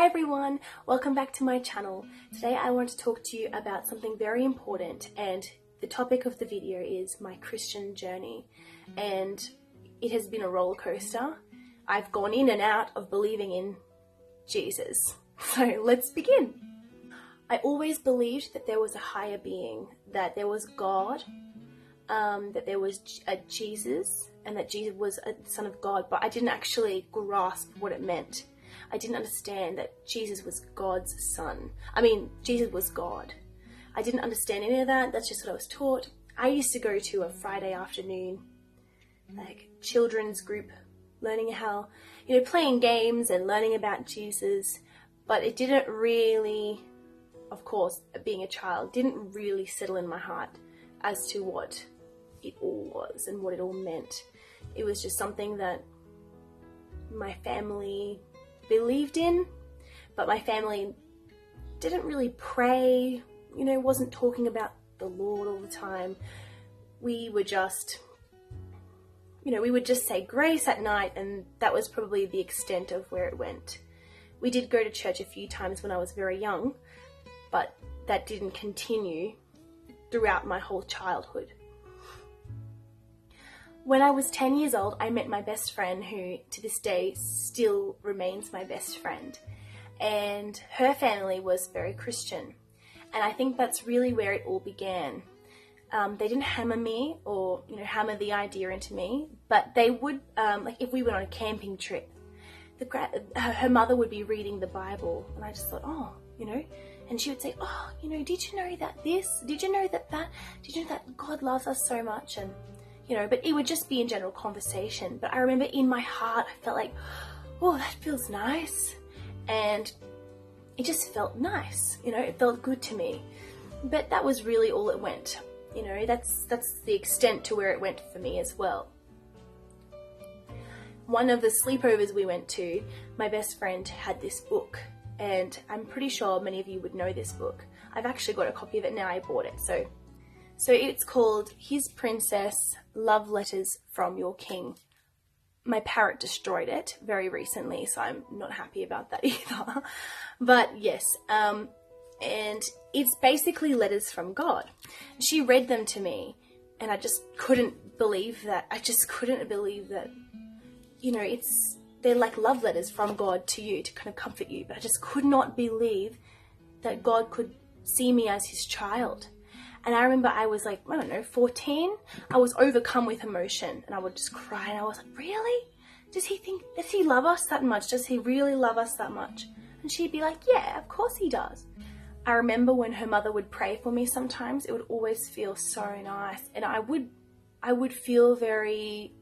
everyone, welcome back to my channel. Today I want to talk to you about something very important, and the topic of the video is my Christian journey. And it has been a roller coaster. I've gone in and out of believing in Jesus. So let's begin. I always believed that there was a higher being, that there was God, that there was a Jesus, and that Jesus was a son of God, but I didn't actually grasp what it meant. I didn't understand that Jesus was God's son. Jesus was God. I didn't understand any of that. That's just what I was taught. I used to go to a Friday afternoon, children's group, learning how, playing games and learning about Jesus, but it didn't really, of course, being a child, didn't really settle in my heart as to what it all was and what it all meant. It was just something that my family believed in, but my family didn't really pray, wasn't talking about the Lord all the time. We were just, we would just say grace at night, and that was probably the extent of where it went. We did go to church a few times when I was very young, but that didn't continue throughout my whole childhood. When I was 10 years old, I met my best friend, who to this day still remains my best friend. And her family was very Christian. And I think that's really where it all began. They didn't hammer me or, hammer the idea into me, but they would, if we went on a camping trip, her mother would be reading the Bible. And I just thought, and she would say, did you know that this? Did you know that that? Did you know that God loves us so much? And but it would just be in general conversation. But I remember in my heart, I felt like, oh, that feels nice. And it just felt nice, it felt good to me. But that was really all it went. That's the extent to where it went for me as well. One of the sleepovers we went to, my best friend had this book. And I'm pretty sure many of you would know this book. I've actually got a copy of it now, I bought it. So it's called His Princess, Love Letters from Your King. My parrot destroyed it very recently, so I'm not happy about that either. But yes, and it's basically letters from God. She read them to me, and I just couldn't believe that. They're like love letters from God to you to kind of comfort you. But I just could not believe that God could see me as his child. And I remember I was 14. I was overcome with emotion, and I would just cry, and I was like, really? Does he love us that much? Does he really love us that much? And she'd be like, yeah, of course he does. I remember when her mother would pray for me sometimes, it would always feel so nice. And I would feel very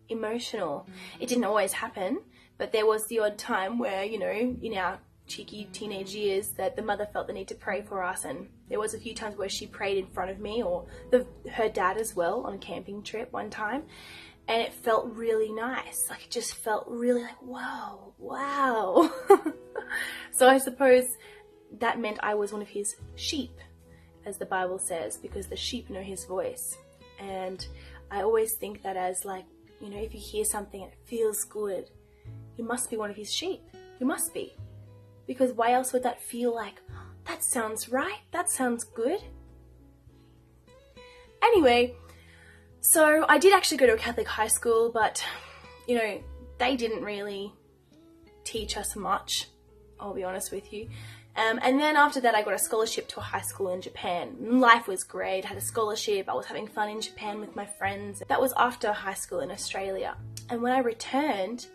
emotional. It didn't always happen, but there was the odd time where, in our cheeky teenage years, that the mother felt the need to pray for us, and there was a few times where she prayed in front of me, or her dad as well, on a camping trip one time, and it felt really nice. It just felt really wow. So I suppose that meant I was one of his sheep, as the Bible says, because the sheep know his voice. And I always think that as if you hear something and it feels good, you must be one of his sheep. You must be. Because why else would that feel like, that sounds right, that sounds good? Anyway, so I did actually go to a Catholic high school, but, they didn't really teach us much, I'll be honest with you. And then after that, I got a scholarship to a high school in Japan. Life was great, I had a scholarship, I was having fun in Japan with my friends. That was after high school in Australia. And when I returned,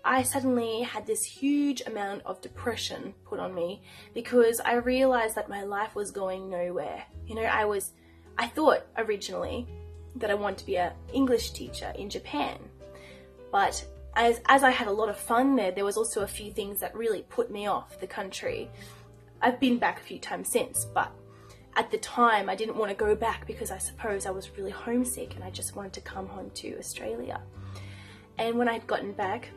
I suddenly had this huge amount of depression put on me because I realized that my life was going nowhere. I thought originally that I wanted to be an English teacher in Japan. But as I had a lot of fun there was also a few things that really put me off the country. I've been back a few times since, but at the time I didn't want to go back because I suppose I was really homesick and I just wanted to come home to Australia. And when I'd gotten back,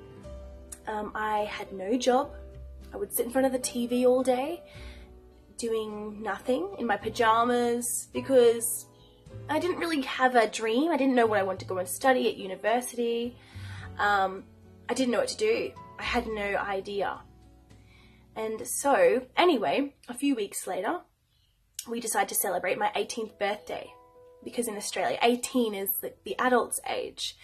I had no job. I would sit in front of the TV all day, doing nothing in my pajamas, because I didn't really have a dream. I didn't know what I wanted to go and study at university. I didn't know what to do. I had no idea. And so, anyway, a few weeks later, we decided to celebrate my 18th birthday, because in Australia, 18 is the adult's age.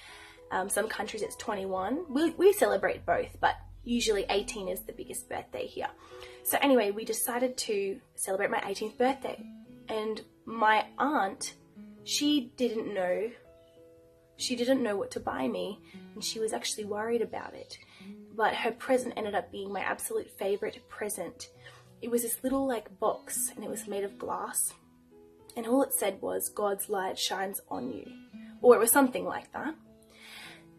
Some countries it's 21. We celebrate both, but usually 18 is the biggest birthday here. So anyway, we decided to celebrate my 18th birthday. And my aunt, she didn't know what to buy me, and she was actually worried about it. But her present ended up being my absolute favorite present. It was this little box, and it was made of glass, and all it said was, "God's light shines on you," or it was something like that.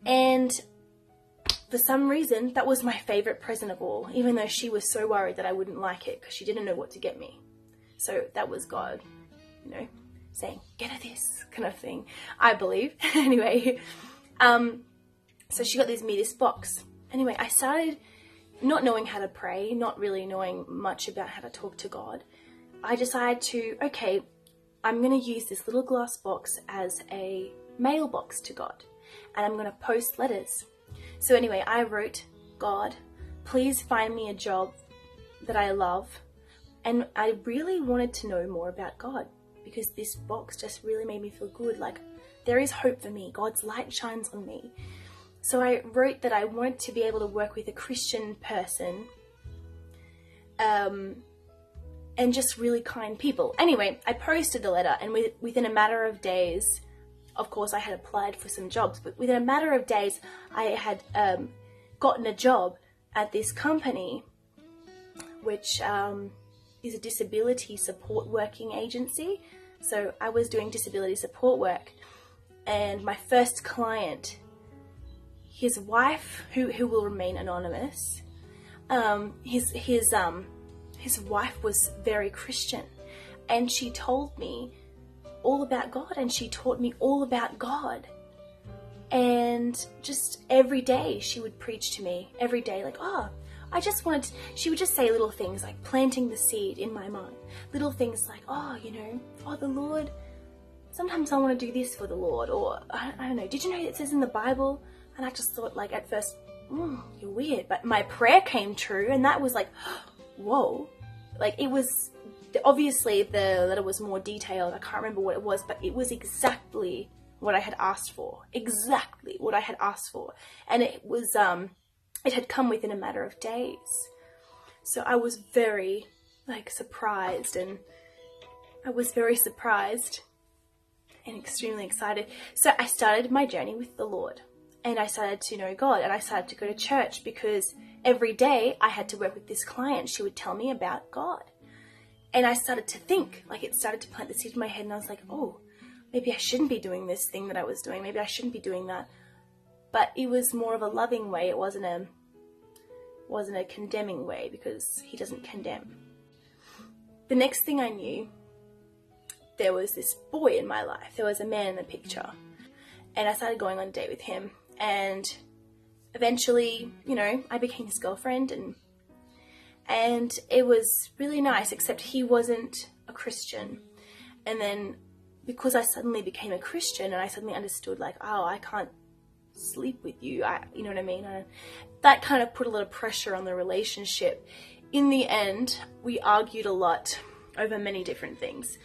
And for some reason, that was my favorite present of all, even though she was so worried that I wouldn't like it because she didn't know what to get me. So that was God, saying, "Get her this," kind of thing, I believe. Anyway, so she got me this box. Anyway, I started not knowing how to pray, not really knowing much about how to talk to God. I decided to, okay, I'm going to use this little glass box as a mailbox to God, and I'm going to post letters. So anyway, I wrote, "God, please find me a job that I love." And I really wanted to know more about God, because this box just really made me feel good. There is hope for me. God's light shines on me. So I wrote that I wanted to be able to work with a Christian person, and just really kind people. Anyway, I posted the letter, and within a matter of days, of course I had applied for some jobs, but within a matter of days I had gotten a job at this company, which is a disability support working agency. So I was doing disability support work, and my first client, his wife, who will remain anonymous, his wife was very Christian, and she told me all about God, and she taught me all about God. And just every day she would preach to me, every day, she would just say little things like planting the seed in my mind. Little things like, the Lord, sometimes I want to do this for the Lord, or I don't know, did you know it says in the Bible? And I just thought, at first, you're weird. But my prayer came true, and that was whoa. It was, obviously the letter was more detailed. I can't remember what it was, but it was exactly what I had asked for. Exactly what I had asked for. And it was, it had come within a matter of days. So I was very, surprised, and extremely excited. So I started my journey with the Lord. And I started to know God, and I started to go to church, because every day I had to work with this client. She would tell me about God. And I started to think, it started to plant the seed in my head, and I was like, oh, maybe I shouldn't be doing this thing that I was doing. Maybe I shouldn't be doing that. But it was more of a loving way. It wasn't a condemning way, because he doesn't condemn. The next thing I knew, there was this boy in my life. There was a man in the picture. And I started going on a date with him. And eventually, I became his girlfriend, and it was really nice, except he wasn't a Christian. And then because I suddenly became a Christian, and I suddenly understood, I can't sleep with you, you know what I mean? That kind of put a lot of pressure on the relationship. In the end, we argued a lot over many different things.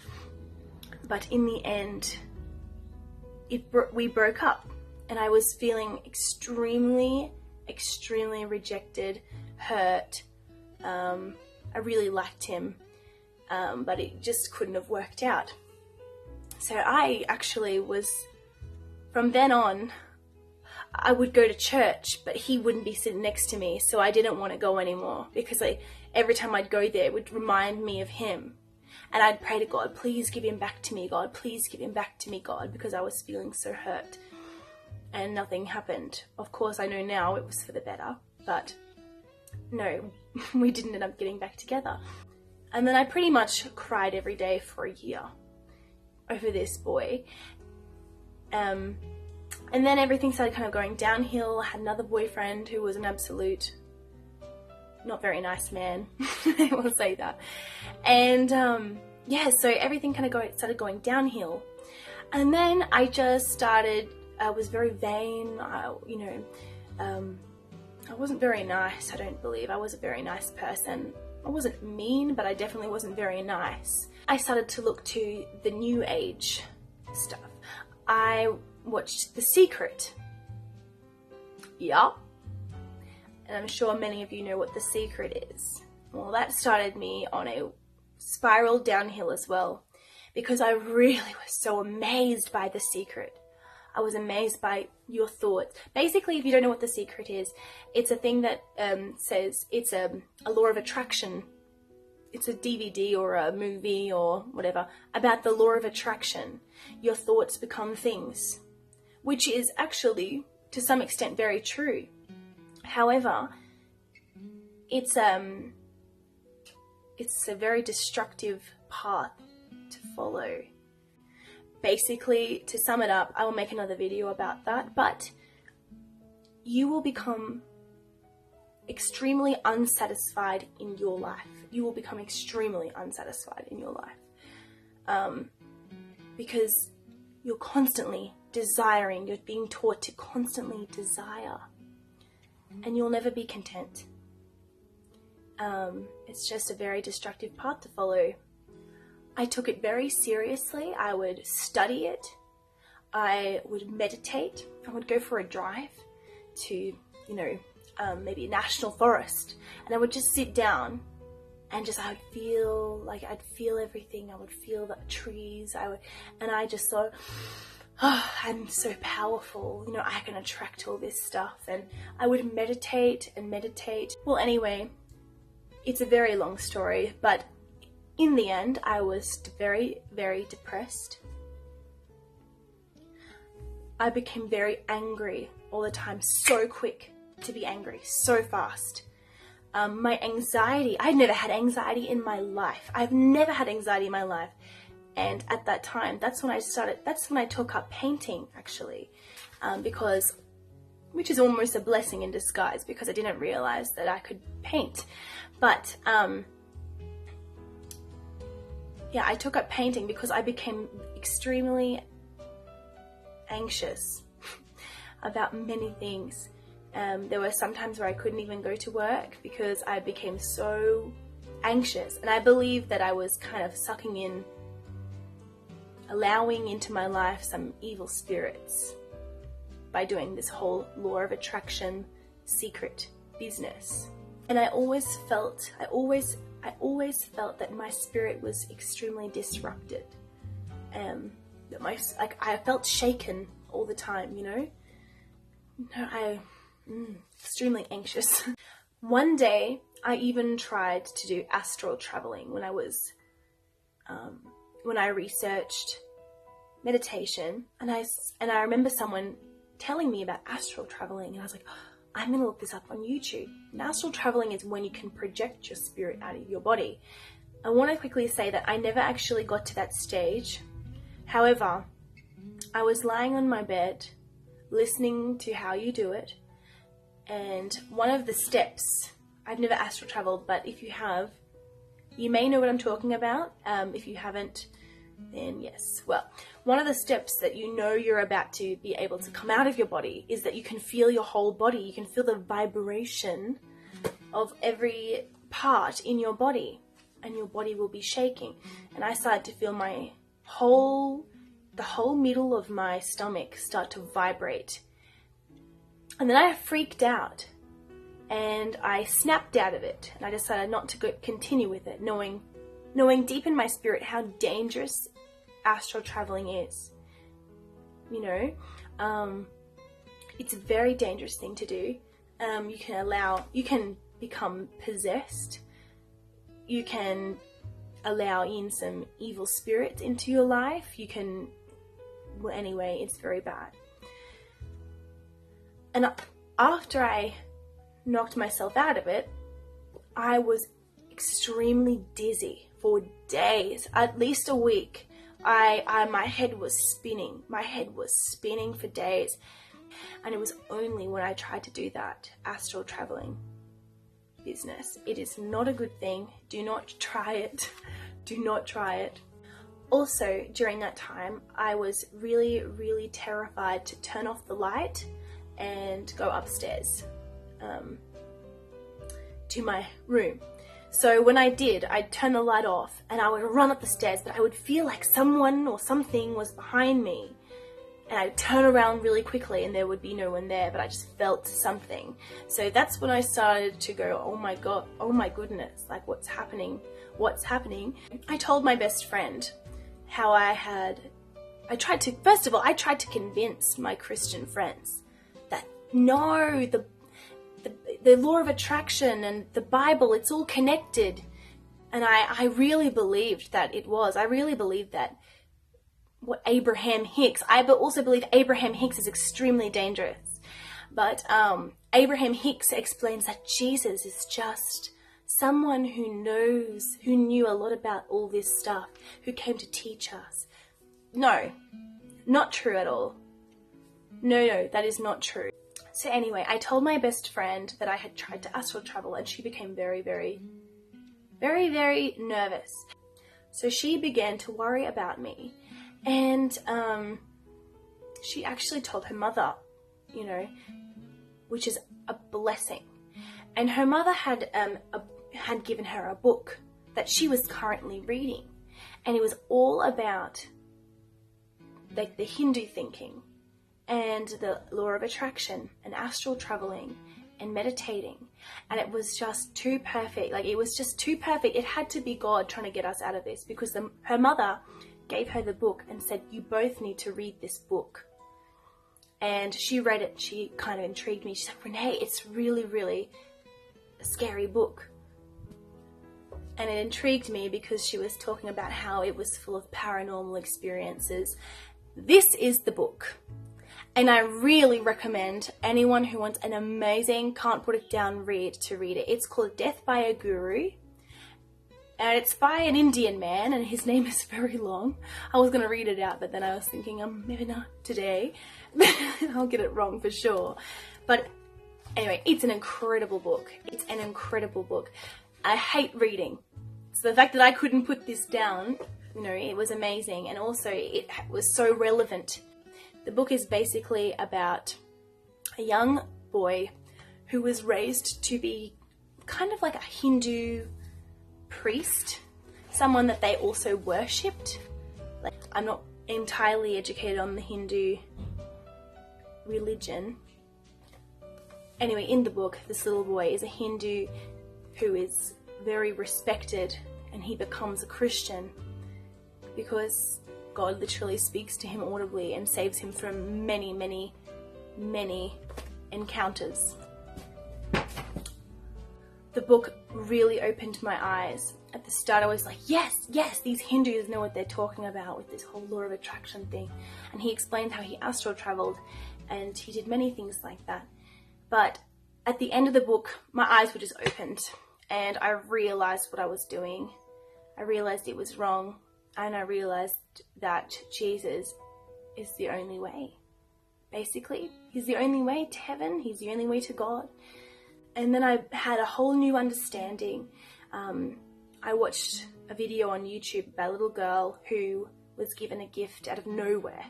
But in the end, we broke up. And I was feeling extremely, extremely rejected, hurt. I really liked him, but it just couldn't have worked out. So I actually was, from then on, I would go to church, but he wouldn't be sitting next to me, so I didn't want to go anymore, because every time I'd go there, it would remind me of him. And I'd pray to God, please give him back to me, God, please give him back to me, God, because I was feeling so hurt. And nothing happened. Of course, I know now it was for the better, but no, we didn't end up getting back together. And then I pretty much cried every day for a year over this boy. And then everything started kind of going downhill. I had another boyfriend who was an absolute not very nice man. I will say that. And so everything kind of started going downhill. And then I just started, I was very vain, I I wasn't very nice, I don't believe. I was a very nice person. I wasn't mean, but I definitely wasn't very nice. I started to look to the new age stuff. I watched The Secret. Yeah. And I'm sure many of you know what The Secret is. Well, that started me on a spiral downhill as well, because I really was so amazed by The Secret. I was amazed by your thoughts. Basically, if you don't know what The Secret is, it's a thing that says it's a law of attraction. It's a DVD or a movie or whatever about the law of attraction. Your thoughts become things, which is actually to some extent very true. However, it's a very destructive path to follow. Basically, to sum it up, I will make another video about that, but you will become extremely unsatisfied in your life. You will become extremely unsatisfied in your life because you're constantly desiring, you're being taught to constantly desire, and you'll never be content. It's just a very destructive path to follow. I took it very seriously. I would study it. I would meditate. I would go for a drive to, maybe a national forest. And I would just sit down and I'd feel everything. I would feel the trees. And I just thought, oh, I'm so powerful. I can attract all this stuff. And I would meditate and meditate. Well, anyway, it's a very long story, but in the end, I was very, very depressed. I became very angry all the time, so quick to be angry, so fast. My anxiety, I'd never had anxiety in my life. I've never had anxiety in my life. And at that time, that's when I took up painting, actually, which is almost a blessing in disguise, because I didn't realize that I could paint. But, I took up painting because I became extremely anxious about many things. There were some times where I couldn't even go to work because I became so anxious. And I believe that I was kind of allowing into my life some evil spirits by doing this whole law of attraction secret business. And I always felt that my spirit was extremely disrupted. That I felt shaken all the time, extremely anxious. One day, I even tried to do astral traveling when I researched meditation, and I remember someone telling me about astral traveling, and I was like, I'm going to look this up on YouTube. And astral traveling is when you can project your spirit out of your body. I want to quickly say that I never actually got to that stage. However, I was lying on my bed listening to how you do it, and one of the steps, I've never astral traveled, but if you have, you may know what I'm talking about. If you haven't, then yes. Well, one of the steps that you're about to be able to come out of your body is that you can feel your whole body. You can feel the vibration of every part in your body, and your body will be shaking. And I started to feel the whole middle of my stomach start to vibrate. And then I freaked out and I snapped out of it, and I decided not to continue with it, knowing deep in my spirit how dangerous astral traveling is. It's a very dangerous thing to do. You can become possessed. You can allow in some evil spirits into your life. Anyway, it's very bad. And after I knocked myself out of it, I was extremely dizzy for days, at least a week. My head was spinning. My head was spinning for days. And it was only when I tried to do that astral traveling business. It is not a good thing. Do not try it. Do not try it. Also, during that time, I was really, really terrified to turn off the light and go upstairs. to my room. So when I did, I'd turn the light off and I would run up the stairs, but I would feel like someone or something was behind me. And I'd turn around really quickly and there would be no one there, but I just felt something. So that's when I started to go, oh my God, oh my goodness, like what's happening? What's happening? I told my best friend how I tried to convince my Christian friends that no, the law of attraction and the Bible, it's all connected. And I really believed that it was. I really believed that what Abraham Hicks, I also believe Abraham Hicks is extremely dangerous. But Abraham Hicks explains that Jesus is just someone who knew a lot about all this stuff, who came to teach us. No, not true at all. No, that is not true. So anyway, I told my best friend that I had tried to astral travel and she became very, very, very, very nervous. So she began to worry about me. And she actually told her mother, which is a blessing. And her mother had given her a book that she was currently reading. And it was all about like the Hindu thinking and the law of attraction and astral traveling and meditating. And it was just too perfect. Like it was just too perfect. It had to be God trying to get us out of this, because her mother gave her the book and said, you both need to read this book. And she read it. She kind of intrigued me. She said, Renee, it's really, really a scary book. And it intrigued me because she was talking about how it was full of paranormal experiences. This is the book. And I really recommend anyone who wants an amazing, can't put it down read to read it. It's called Death by a Guru. And it's by an Indian man, and his name is very long. I was going to read it out, but then I was thinking, maybe not today. I'll get it wrong for sure. But anyway, it's an incredible book. It's an incredible book. I hate reading. So the fact that I couldn't put this down, it was amazing. And also it was so relevant. The book is basically about a young boy who was raised to be kind of like a Hindu priest, someone that they also worshipped. Like, I'm not entirely educated on the Hindu religion. Anyway, in the book, this little boy is a Hindu who is very respected, and he becomes a Christian because God literally speaks to him audibly and saves him from many, many, many encounters. The book really opened my eyes. At the start I was like, yes, these Hindus know what they're talking about with this whole law of attraction thing. And he explained how he astral traveled and he did many things like that. But at the end of the book, my eyes were just opened and I realized what I was doing. I realized it was wrong, and I realized that Jesus is the only way. Basically, he's the only way to heaven. He's the only way to God. And then I had a whole new understanding. I watched a video on YouTube by a little girl who was given a gift out of nowhere.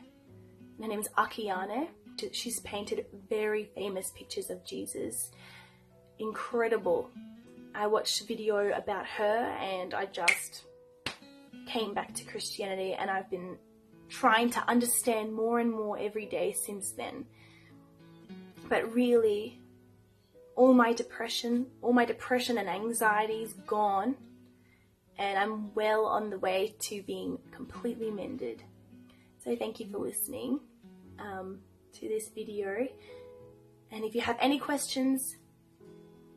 Her name is Akiane. She's painted very famous pictures of Jesus. Incredible. I watched a video about her and I just came back to Christianity, and I've been trying to understand more and more every day since then. But really, all my depression and anxiety is gone, and I'm well on the way to being completely mended. So thank you for listening to this video, and if you have any questions,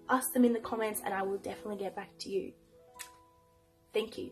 ask them in the comments and I will definitely get back to you. Thank you.